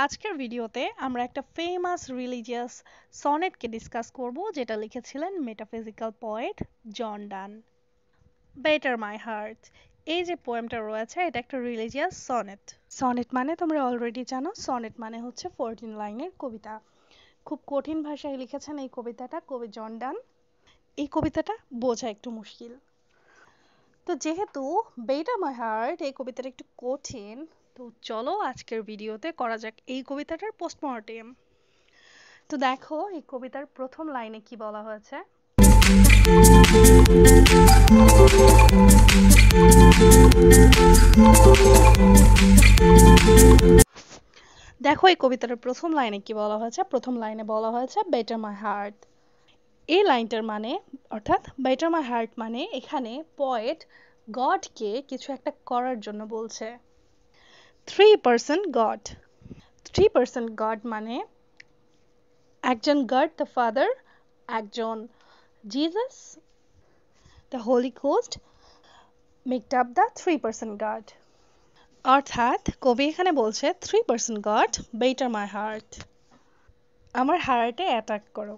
আজকের ভিডিওতে আমরা একটা ফেমাস রিলিজিয়াস সনেটকে ডিসকাস করব যেটা লিখেছিলেন metaphysical poet John Donne. Batter my heart, এই যে পোয়েমটা রয়েছে এটা একটা রিলিজিয়াস সনেট। সনেট মানে তোমরা অলরেডি জানো, সনেট মানে হচ্ছে 14 লাইনের কবিতা। খুব কঠিন ভাষায় লিখেছেন এই কবিতাটা কবি জন ডান। এই কবিতাটা বোঝা একটু মুশকিল। তো যেহেতু বেটার মাই হার্ট এই কবিতাটা একটু কঠিন, তো চলো আজকের ভিডিওতে করা যাক এই কবিতাটার পোস্টমর্টেম। তো দেখো এই কবিতার প্রথম লাইনে কি বলা হয়েছে। দেখো এই কবিতার প্রথম লাইনে কি বলা হয়েছে। প্রথম লাইনে বলা হয়েছে বেটার মাই হার্ট। এই লাইনটার মানে অর্থাৎ বেটার মাই হার্ট মানে এখানে পয়েট গডকে কিছু একটা করার জন্য বলছে। 3% গড, 3% গড মানে একজন গড দ্য ফাদার, একজন Jesus, the holy ghost maked up the 3% God. অর্থাৎ কবি এখানে বলছে 3% গড বেটার মাই হার্ট, আমার হার্টে অ্যাটাক করো।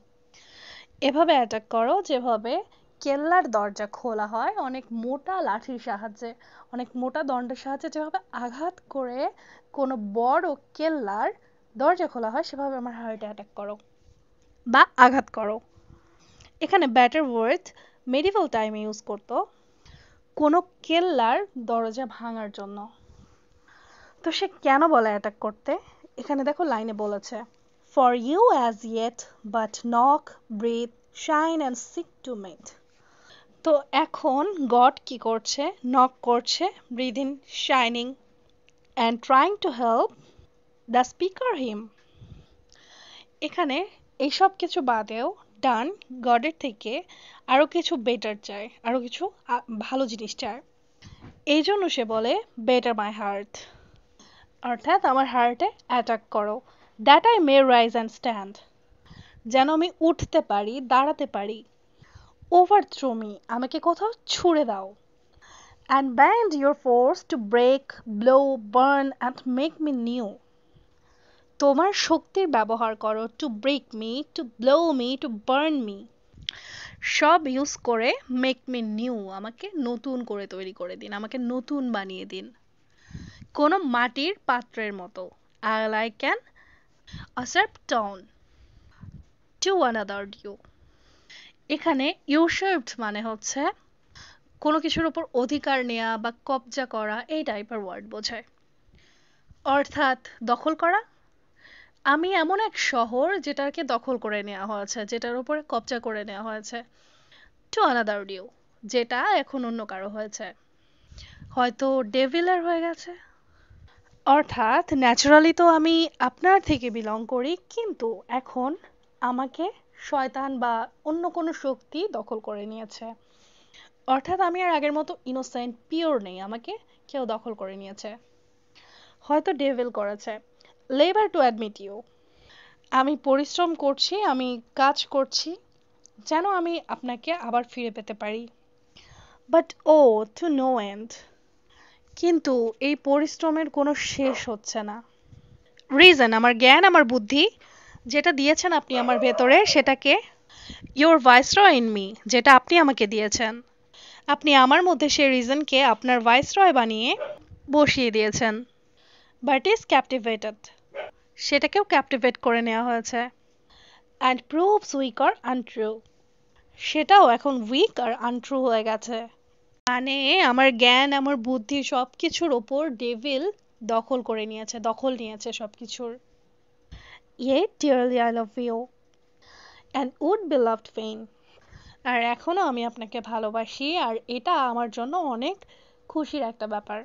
এভাবে অ্যাটাক করো যেভাবে কেল্লার দরজা খোলা হয় অনেক মোটা লাঠির সাহায্যে, অনেক মোটা দণ্ডের সাহায্যে যেভাবে আঘাত করে কোনো বড় কেল্লার দরজা খোলা হয় সেভাবে আমার হার্টে অ্যাটাক করো বা আঘাত করো। এখানে ব্যাটার ওয়ার্ড মেডিভেল টাইমে ইউজ করতো কোনো কেল্লার দরজা ভাঙার জন্য। তো সে কেন বলে অ্যাটাক করতে, এখানে দেখো লাইনে বলেছে for you as yet but knock breathe shine and seek to mend. তো এখন গড কি করছে, নক করছে, breathing, shining and trying to help the speaker him. এখানে এইসব কিছু বাদেও ডান গডের থেকে আরো কিছু বেটার চায়, আরো কিছু ভালো জিনিস চায়। এই জন্য সে বলে বেটার মাই হার্ট, অর্থাৎ আমার হার্টে অ্যাটাক করো। That I may rise and stand, যেন আমি উঠতে পারি, দাঁড়াতে পারি। ওভার থ্রো মি, আমাকে কোথাও ছুড়ে দাও। And bend your force to break, blow, burn and make me new. তোমার শক্তির ব্যবহার করো to break me, to blow me, to burn me, সব ইউজ করে মেক মি নিউ, আমাকে নতুন করে তৈরি করে দিন, আমাকে নতুন বানিয়ে দিন, কোনো মাটির পাত্রের মতো। I like an usurped to another you। এখানে ইউসার্ভড মানে হচ্ছে কোনো কিছুর উপর অধিকার নেয়া বা কবজা করা, এই টাইপের ওয়ার্ড বোঝায়। অর্থাৎ দখল করা। আমি এমন এক শহর যেটাকে দখল করে নেওয়া হয়েছে, যেটার উপরে কবজা করে নেওয়া হয়েছে। টু আনাদার ইউ, যেটা এখন অন্য কারো হয়েছে, হয়তো ডেভিলের হয়ে গেছে। অর্থাৎ ন্যাচারালি তো আমি আপনার থেকে বিলং করি, কিন্তু এখন আমাকে শয়তান বা অন্য কোনো শক্তি দখল করে নিয়েছে। অর্থাৎ আমি আর আগের মতো ইনোসেন্ট পিওর নেই, আমাকে কেউ দখল করে নিয়েছে, হয়তো ডেভিল করেছে। লেবার টু অ্যাডমিট ইউ, আমি পরিশ্রম করছি, আমি কাজ করছি যেন আমি আপনাকে আবার ফিরে পেতে পারি। But oh to no end, কিন্তু এই পরিশ্রমের কোনো শেষ হচ্ছে না। রিজন, আমার জ্ঞান, আমার বুদ্ধি যেটা দিয়েছেন আপনি আমার ভেতরে, সেটাকে ইউর ভাইসরয় ইন মি, যেটা আপনি আমাকে দিয়েছেন, আপনি আমার মধ্যে সেই রিজনকে আপনার ভাইসরয় বানিয়ে বসিয়ে দিয়েছেন। বাট ইজ ক্যাপটিভেটেড, সেটাকেও ক্যাপটিভেট করে নেওয়া হয়েছে। And proves weak or untrue, সেটাও এখন উইক আর আনট্রু হয়ে গেছে। মানে আমার জ্ঞান, আমার বুদ্ধি সব কিছুর ওপর ডেভিল দখল করে নিয়েছে, দখল নিয়েছে সব কিছুর। Yet dearly I love you and would be loved fain, আর এখনো আমি আপনাকে ভালোবাসি, আর এটা আমার জন্য অনেক খুশির একটা ব্যাপার,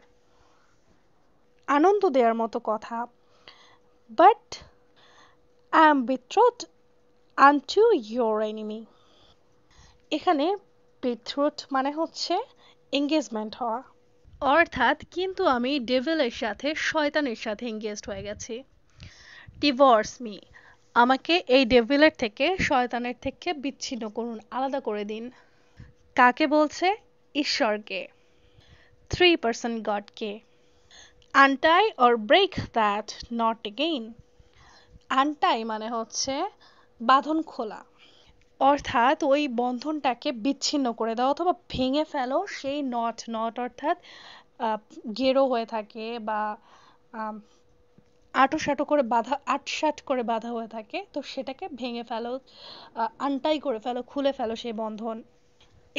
আনন্দ দেওয়ার মতো কথা। But I am betrothed unto your enemy, এখানে betrothed মানে হচ্ছে এঙ্গেজমেন্ট হওয়া। অর্থাৎ কিন্তু আমি ডেভিলের সাথে, শয়তানের সাথে এঙ্গেজড হয়ে গেছি। ডিভোর্স মি, আমাকে এই ডেভিলের থেকে, শয়তানের থেকে বিচ্ছিন্ন করুন, আলাদা করে দিন। কাকে বলছে? ঈশ্বরকে। 3% গডকে। Untie or break that knot again, untie মানে হচ্ছে বাঁধন খোলা, অর্থাৎ ওই বন্ধনটাকে বিচ্ছিন্ন করে দাও অথবা ভেঙে ফেলো। সেই নট নট অর্থাৎ গেরো হয়ে থাকে বা আম, আঁটো করে বাঁধা, আটসাট করে বাঁধা হয়ে থাকে, তো সেটাকে ভেঙে ফেলো, আনটাই করে ফেলো, খুলে ফেলো সেই বন্ধন।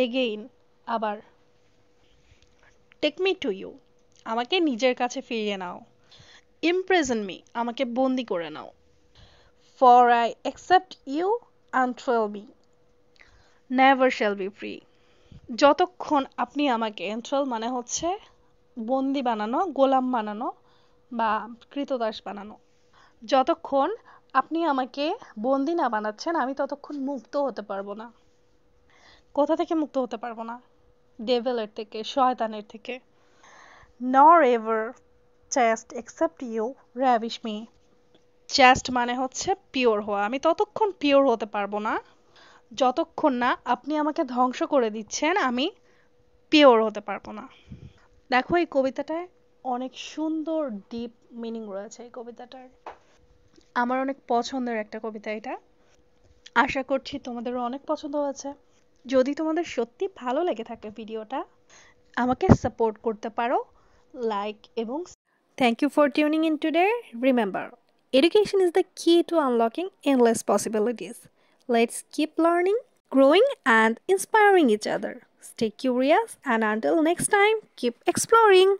এগেইন আবার, টেক মি টু ইউ, আমাকে নিজের কাছে ফিরিয়ে নাও। ইমপ্রেজন মি, আমাকে বন্দি করে নাও। For I accept you enthral me, never shall be free. যতক্ষণ আপনি আমাকে, এন্থ্রল মানে হচ্ছে বন্দি বানানো, গোলাম বানানো বা কৃতদাস বানানো, যতক্ষণ আপনি আমাকে বন্দি না বানাচ্ছেন আমি ততক্ষণ মুক্ত হতে পারবো না। কোথা থেকে মুক্ত হতে পারবো না? ডেভিলের থেকে, শয়তানের থেকে। Nor ever just accept you ravish me, just মানে হচ্ছে পিওর হওয়া, আমি ততক্ষণ পিওর হতে পারবো না যতক্ষণ না আপনি আমাকে ধ্বংস করে দিচ্ছেন, আমি পিওর হতে পারবো না। দেখো এই কবিতাটায় অনেক সুন্দর ডিপ মিনিং রয়েছে এই কবিতাটার। আমার অনেক পছন্দের একটা কবিতা এটা। আশা করছি তোমাদেরও অনেক পছন্দ হয়েছে। যদি তোমাদের সত্যি ভালো লেগে থাকে ভিডিওটা, আমাকে সাপোর্ট করতে পারো লাইক এবং। Thank you for tuning in today. Remember, education is the key to unlocking endless possibilities. Let's keep learning, growing, and inspiring each other. Stay curious, and until next time, keep exploring.